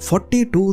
42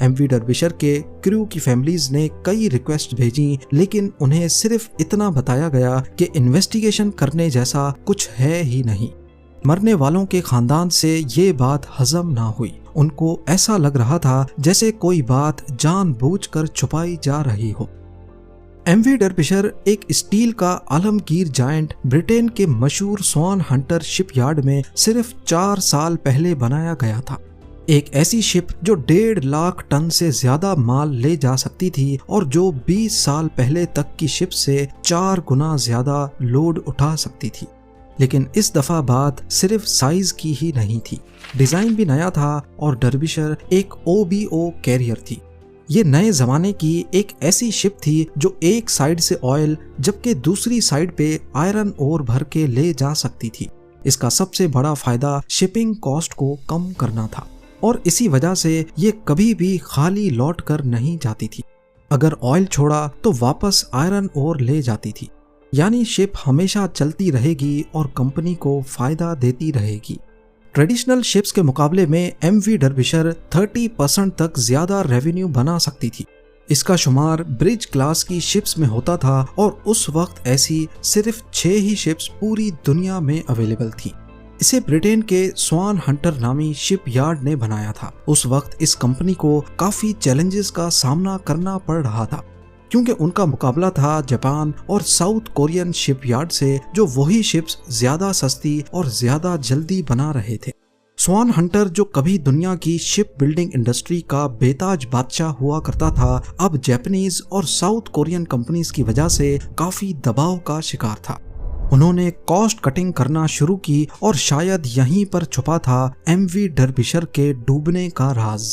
M وی ڈربشر کے کریو کی families نے کئی ریکویسٹ بھیجی، لیکن انہیں صرف اتنا بتایا گیا کہ انویسٹیگیشن کرنے جیسا کچھ ہے ہی نہیں۔ مرنے والوں کے خاندان سے یہ بات ہضم نہ ہوئی۔ ان کو ایسا لگ رہا تھا جیسے کوئی بات جان بوجھ کر چھپائی جا رہی ہو۔ ایم وی ڈربشر ایک اسٹیل کا عالمگیر جائنٹ برٹین کے مشہور سوان ہنٹر شپ یارڈ میں صرف 4 سال پہلے بنایا گیا تھا۔ ایک ایسی شپ جو 1.5 لاکھ ٹن سے زیادہ مال لے جا سکتی تھی اور جو 20 سال پہلے تک کی شپ سے 4 گنا زیادہ لوڈ اٹھا سکتی تھی۔ لیکن اس دفعہ بات صرف سائز کی ہی نہیں تھی، ڈیزائن بھی نیا تھا اور ڈربشر ایک OBO کیریئر تھی۔ یہ نئے زمانے کی ایک ایسی شپ تھی جو ایک سائیڈ سے آئل جبکہ دوسری سائیڈ پہ آئرن اور بھر کے لے جا سکتی تھی۔ اس کا سب سے بڑا فائدہ شپنگ کاسٹ کو کم کرنا تھا اور اسی وجہ سے یہ کبھی بھی خالی لوٹ کر نہیں جاتی تھی۔ اگر آئل چھوڑا تو واپس آئرن اور لے جاتی تھی، یعنی شپ ہمیشہ چلتی رہے گی اور کمپنی کو فائدہ دیتی رہے گی۔ ٹریڈیشنل شپس کے مقابلے میں ایم وی ڈربشر 30% تک زیادہ ریونیو بنا سکتی تھی۔ اس کا شمار برج کلاس کی شپس میں ہوتا تھا اور اس وقت ایسی صرف 6 ہی شپس پوری دنیا میں اویلیبل تھی۔ اسے برٹین کے سوان ہنٹر نامی شپ یارڈ نے بنایا تھا۔ اس وقت اس کمپنی کو کافی چیلنجز کا سامنا کرنا پڑ رہا تھا کیونکہ ان کا مقابلہ تھا جاپان اور ساؤتھ کورین شپ یارڈ سے جو وہی شپس زیادہ سستی اور زیادہ جلدی بنا رہے تھے۔ سوان ہنٹر جو کبھی دنیا کی شپ بلڈنگ انڈسٹری کا بے تاج بادشاہ ہوا کرتا تھا، اب جاپانیز اور ساؤتھ کورین کمپنیز کی وجہ سے کافی دباؤ کا شکار تھا۔ انہوں نے کاسٹ کٹنگ کرنا شروع کی اور شاید یہیں پر چھپا تھا ایم وی ڈربشر کے ڈوبنے کا راز۔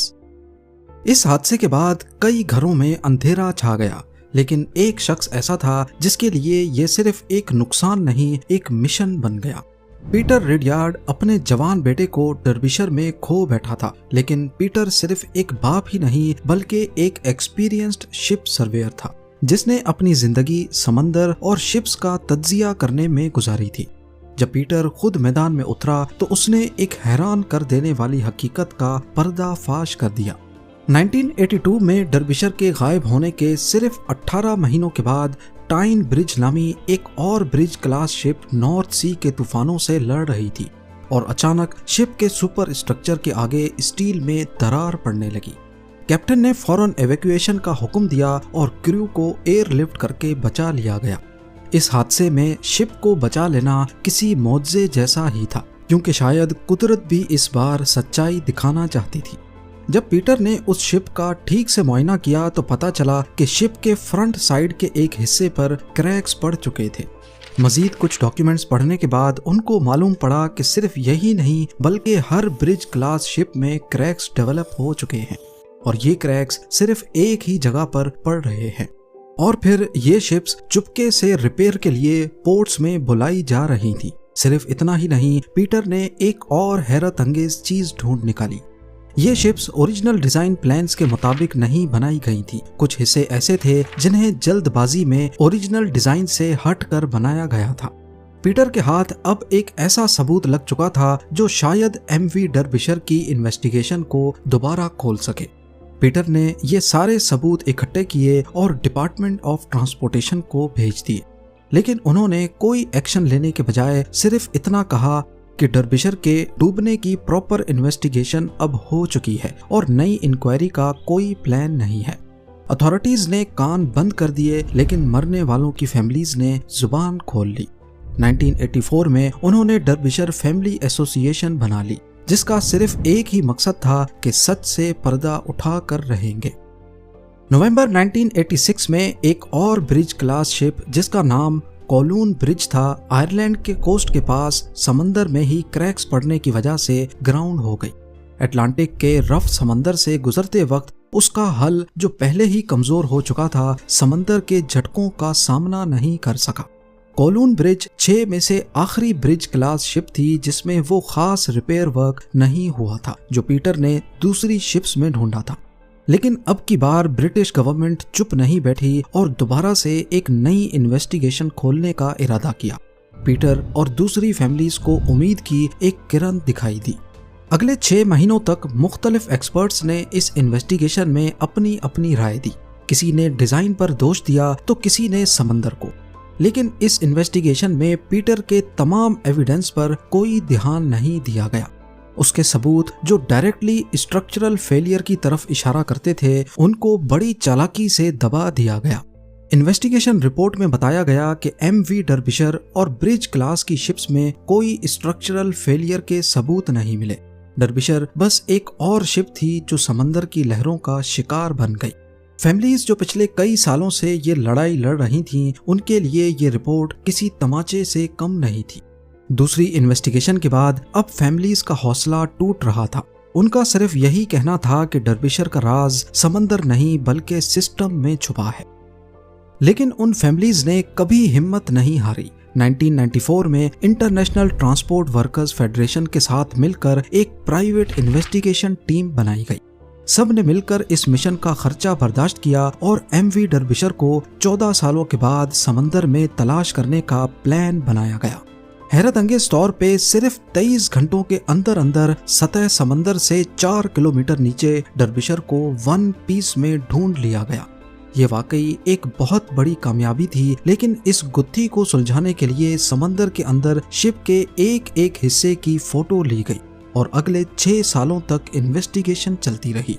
اس حادثے کے بعد کئی گھروں میں اندھیرا چھا گیا، لیکن ایک شخص ایسا تھا جس کے لیے یہ صرف ایک نقصان نہیں، ایک مشن بن گیا۔ پیٹر ریڈیارڈ اپنے جوان بیٹے کو ڈربشر میں کھو بیٹھا تھا، لیکن پیٹر صرف ایک باپ ہی نہیں بلکہ ایک ایکسپیرینسڈ شپ سرویئر تھا جس نے اپنی زندگی سمندر اور شپس کا تجزیہ کرنے میں گزاری تھی۔ جب پیٹر خود میدان میں اترا تو اس نے ایک حیران کر دینے والی حقیقت کا پردہ فاش کر دیا۔ 1982 میں ڈربشر کے غائب ہونے کے صرف 18 مہینوں کے بعد ٹائن برج نامی ایک اور برج کلاس شپ نارتھ سی کے طوفانوں سے لڑ رہی تھی اور اچانک شپ کے سپر اسٹرکچر کے آگے اسٹیل میں درار پڑنے لگی۔ کیپٹن نے فوراً ایویکویشن کا حکم دیا اور کریو کو ایئر لفٹ کر کے بچا لیا گیا۔ اس حادثے میں شپ کو بچا لینا کسی معجزے جیسا ہی تھا کیونکہ شاید قدرت بھی اس بار سچائی دکھانا چاہتی تھی۔ جب پیٹر نے اس شپ کا ٹھیک سے معائنہ کیا تو پتا چلا کہ شپ کے فرنٹ سائیڈ کے ایک حصے پر کریکس پڑ چکے تھے۔ مزید کچھ ڈاکیومنٹس پڑھنے کے بعد ان کو معلوم پڑا کہ صرف یہی نہیں بلکہ ہر برج کلاس شپ میں کریکس ڈیولپ ہو چکے ہیں اور یہ کریکس صرف ایک ہی جگہ پر پڑ رہے ہیں۔ اور پھر یہ شپس چپکے سے ریپیئر کے لیے پورٹس میں بلائی جا رہی تھی۔ صرف اتنا ہی نہیں، پیٹر نے ایک اور حیرت انگیز چیز ڈھونڈ نکالی۔ یہ شپس اوریجنل ڈیزائن پلانز کے مطابق نہیں بنائی گئی تھی۔ کچھ حصے ایسے تھے جنہیں جلد بازی میں اوریجنل ڈیزائن سے ہٹ کر بنایا گیا تھا۔ پیٹر کے ہاتھ اب ایک ایسا ثبوت لگ چکا تھا جو شاید ایم وی ڈربشر کی انویسٹیگیشن کو دوبارہ کھول سکے۔ پیٹر نے یہ سارے ثبوت اکٹھے کیے اور ڈپارٹمنٹ آف ٹرانسپورٹیشن کو بھیج دیے، لیکن انہوں نے کوئی ایکشن لینے کے بجائے صرف اتنا کہا کہ ڈربشر کے ڈوبنے کی پراپر انویسٹیگیشن اب ہو چکی ہے اور نئی انکوائری کا کوئی پلان نہیں ہے۔ اتھارٹیز نے کان بند کر دیے لیکن مرنے والوں کی فیملیز نے زبان کھول لی۔ 1984 میں انہوں نے ڈربشر فیملی ایسوسی ایشن بنا لی جس کا صرف ایک ہی مقصد تھا کہ سچ سے پردہ اٹھا کر رہیں گے۔ نومبر 1986 میں ایک اور برج کلاس شپ جس کا نام کولون برج تھا، آئرلینڈ کے کوسٹ کے پاس سمندر میں ہی کریکس پڑنے کی وجہ سے گراؤنڈ ہو گئی۔ اٹلانٹک کے رف سمندر سے گزرتے وقت اس کا حل جو پہلے ہی کمزور ہو چکا تھا سمندر کے جھٹکوں کا سامنا نہیں کر سکا۔ کولون برج 6 میں سے آخری برج کلاس شپ تھی جس میں وہ خاص ریپیئر ورک نہیں ہوا تھا جو پیٹر نے دوسری شپس میں ڈھونڈا تھا۔ لیکن اب کی بار برٹش گورنمنٹ چپ نہیں بیٹھی اور دوبارہ سے ایک نئی انویسٹیگیشن کھولنے کا ارادہ کیا۔ پیٹر اور دوسری فیملیز کو امید کی ایک کرن دکھائی دی۔ اگلے 6 مہینوں تک مختلف ایکسپرٹس نے اس انویسٹیگیشن میں اپنی اپنی رائے دی. کسی نے ڈیزائن پر دوش دیا تو کسی نے سمندر کو. لیکن اس انویسٹیگیشن میں پیٹر کے تمام ایویڈنس پر کوئی دھیان نہیں دیا گیا. اس کے ثبوت جو ڈائریکٹلی اسٹرکچرل فیلئر کی طرف اشارہ کرتے تھے ان کو بڑی چالاکی سے دبا دیا گیا. انویسٹیگیشن رپورٹ میں بتایا گیا کہ ایم وی ڈربشر اور برج کلاس کی شپس میں کوئی اسٹرکچرل فیلئر کے ثبوت نہیں ملے. ڈربشر بس ایک اور شپ تھی جو سمندر کی لہروں کا شکار بن گئی. فیملیز جو پچھلے کئی سالوں سے یہ لڑائی لڑ رہی تھیں ان کے لیے یہ رپورٹ کسی تماچے سے کم نہیں تھی. دوسری انویسٹیگیشن کے بعد اب فیملیز کا حوصلہ ٹوٹ رہا تھا. ان کا صرف یہی کہنا تھا کہ ڈربشر کا راز سمندر نہیں بلکہ سسٹم میں چھپا ہے. لیکن ان فیملیز نے کبھی ہمت نہیں ہاری. 1994 میں انٹرنیشنل ٹرانسپورٹ ورکرز فیڈریشن کے ساتھ مل کر ایک پرائیویٹ انویسٹیگیشن ٹیم بنائی گئی. سب نے مل کر اس مشن کا خرچہ برداشت کیا اور ایم وی ڈربشر کو 14 سالوں کے بعد سمندر میں تلاش کرنے کا پلان بنایا گیا. حیرت انگیز طور پہ صرف 23 گھنٹوں کے اندر اندر سطح سمندر سے 4 کلومیٹر نیچے ڈربشر کو ون پیس میں ڈھونڈ لیا گیا. یہ واقعی ایک بہت بڑی کامیابی تھی. لیکن اس گتھی کو سلجھانے کے لیے سمندر کے اندر شپ کے ایک ایک حصے کی فوٹو لی گئی اور اگلے 6 سالوں تک انویسٹیگیشن چلتی رہی.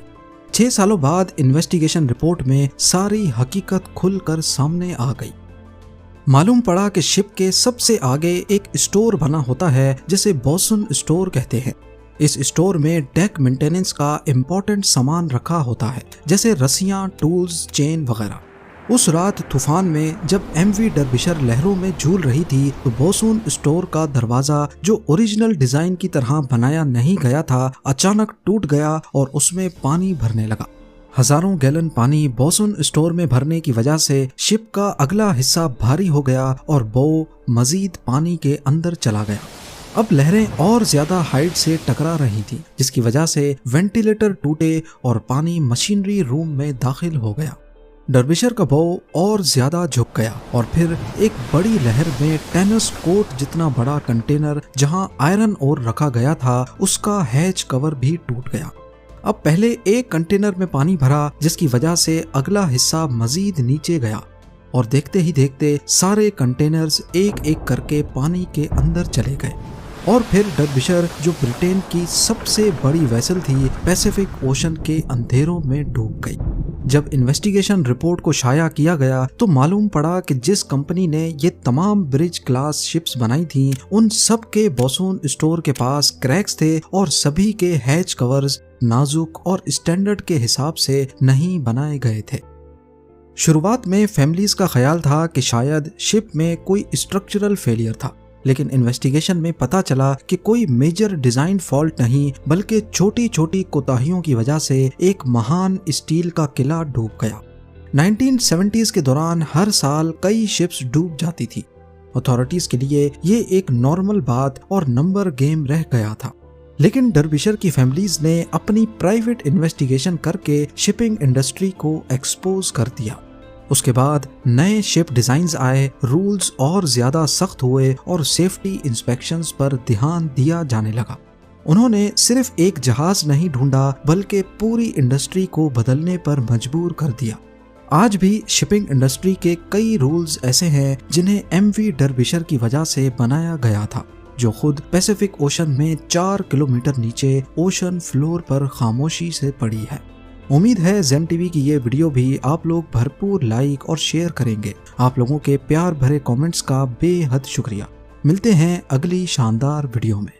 6 سالوں بعد انویسٹیگیشن رپورٹ میں ساری حقیقت کھل کر سامنے آ گئی. معلوم پڑا کہ شپ کے سب سے آگے ایک اسٹور بنا ہوتا ہے جسے بوسن اسٹور کہتے ہیں. اس اسٹور میں ڈیک مینٹیننس کا امپورٹنٹ سامان رکھا ہوتا ہے جیسے رسیاں، ٹولز، چین وغیرہ. اس رات طوفان میں جب ایم وی ڈربشر لہروں میں جھول رہی تھی تو بوسون اسٹور کا دروازہ جو اوریجنل ڈیزائن کی طرح بنایا نہیں گیا تھا اچانک ٹوٹ گیا اور اس میں پانی بھرنے لگا. ہزاروں گیلن پانی بوسون اسٹور میں بھرنے کی وجہ سے شپ کا اگلا حصہ بھاری ہو گیا اور بو مزید پانی کے اندر چلا گیا. اب لہریں اور زیادہ ہائٹ سے ٹکرا رہی تھی جس کی وجہ سے وینٹیلیٹر ٹوٹے اور پانی مشینری روم میں داخل ہو گیا. ڈربشر کا بو اور زیادہ جھک گیا اور پھر ایک بڑی لہر میں ٹینس کورٹ جتنا بڑا کنٹینر جہاں آئرن اور رکھا گیا تھا اس کا ہیچ کور بھی ٹوٹ گیا. اب پہلے ایک کنٹینر میں پانی بھرا جس کی وجہ سے اگلا حصہ مزید نیچے گیا اور دیکھتے ہی دیکھتے سارے کنٹینرز ایک ایک کر کے پانی کے اندر چلے گئے. اور پھر ڈربشر جو برٹین کی سب سے بڑی ویسل تھی پیسیفک اوشن کے اندھیروں میں ڈوب گئی. جب انویسٹیگیشن رپورٹ کو شائع کیا گیا تو معلوم پڑا کہ جس کمپنی نے یہ تمام برج کلاس شپس بنائی تھیں ان سب کے بوسون اسٹور کے پاس کریکس تھے اور سبھی کے ہیچ کورز نازک اور اسٹینڈرڈ کے حساب سے نہیں بنائے گئے تھے. شروعات میں فیملیز کا خیال تھا کہ شاید شپ میں کوئی اسٹرکچرل فیلئر تھا لیکن انویسٹیگیشن میں پتا چلا کہ کوئی میجر ڈیزائن فالٹ نہیں بلکہ چھوٹی چھوٹی کوتاہیوں کی وجہ سے ایک مہان اسٹیل کا قلعہ ڈوب گیا. 1970s کے دوران ہر سال کئی شپس ڈوب جاتی تھی. اتھارٹیز کے لیے یہ ایک نارمل بات اور نمبر گیم رہ گیا تھا. لیکن ڈربشر کی فیملیز نے اپنی پرائیویٹ انویسٹیگیشن کر کے شپنگ انڈسٹری کو ایکسپوز کر دیا. اس کے بعد نئے شپ ڈیزائنز آئے، رولز اور زیادہ سخت ہوئے اور سیفٹی انسپیکشنز پر دھیان دیا جانے لگا. انہوں نے صرف ایک جہاز نہیں ڈھونڈا بلکہ پوری انڈسٹری کو بدلنے پر مجبور کر دیا. آج بھی شپنگ انڈسٹری کے کئی رولز ایسے ہیں جنہیں ایم وی ڈربشر کی وجہ سے بنایا گیا تھا جو خود پیسیفک اوشن میں 4 کلومیٹر نیچے اوشن فلور پر خاموشی سے پڑی ہے. امید ہے زین ٹی وی کی یہ ویڈیو بھی آپ لوگ بھرپور لائک اور شیئر کریں گے. آپ لوگوں کے پیار بھرے کامنٹس کا بے حد شکریہ. ملتے ہیں اگلی شاندار ویڈیو میں.